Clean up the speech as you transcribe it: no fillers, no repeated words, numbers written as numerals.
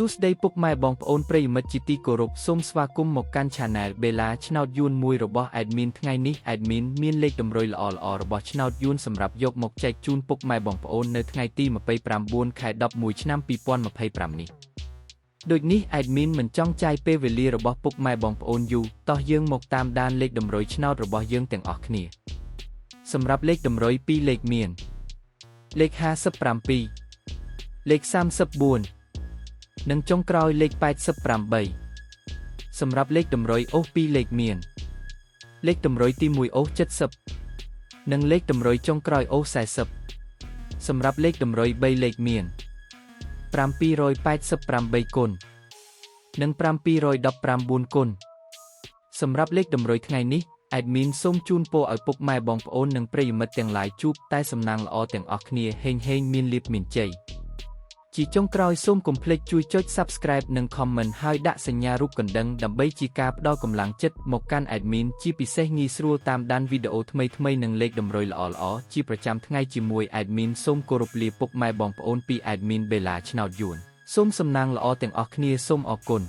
សួស្តីពុកម៉ែបងប្អូនប្រិយមិត្តជាទីគោរពសូមស្វាគមន៍មកកាន់ Channel Bella ឆ្នោតយួនមួយរបស់ Admin ថ្ងៃនេះ Admin មានលេខតម្រុយល្អៗរបស់ឆ្នោតយួនសម្រាប់យកមកចែកជូនពុកម៉ែបងប្អូននៅថ្ងៃទី29 ខែ 11 ឆ្នាំ 2025 នេះដូចនេះ Admin មិនចង់ចាយពេលវេលារបស់ពុកម៉ែបងប្អូនយូរតោះយើងមកតាមដានលេខតម្រុយឆ្នោតរបស់យើងទាំងអស់គ្នាសម្រាប់លេខតម្រុយ2លេខមានលេខ57លេខ34និងចុងក្រោយលេខ88សម្រាប់លេខតម្រុយអូស2លេខមានលេខតម្រុយទី1អូស70និងលេខតម្រុយចុងក្រោយអូស40សម្រាប់លេខតម្រុយ3លេខមាន788គុណនិង719គុណសម្រាប់លេខតម្រុយថ្ងៃនេះ Admin សូមជូនពរឲ្យពុកម៉ែបងប្អូននិងប្រិយមិត្តទាំងឡាយជួបតែសំណាងល្អទាំងអស់គ្នាហេងមានលាភមានជ័យជាចុងក្រោយសូមកុំភ្លេចជួយចុច Subscribe និង Comment ហើយដាក់សញ្ញារូបកណ្ដឹងដើម្បីជាការផ្ដល់កម្លាំងចិត្តមកកាន់ Admin ជាពិសេសងាយស្រួលតាមដានវីដេអូថ្មីៗនិងលេខតម្រុយល្អៗជាប្រចាំថ្ងៃជាមួយ Admin សូមគោរពលាពុកម៉ែបងប្អូនពី Admin Bella ឆ្នោតយួនសូមសំណាងល្អទាំងអស់គ្នាសូមអរគុណ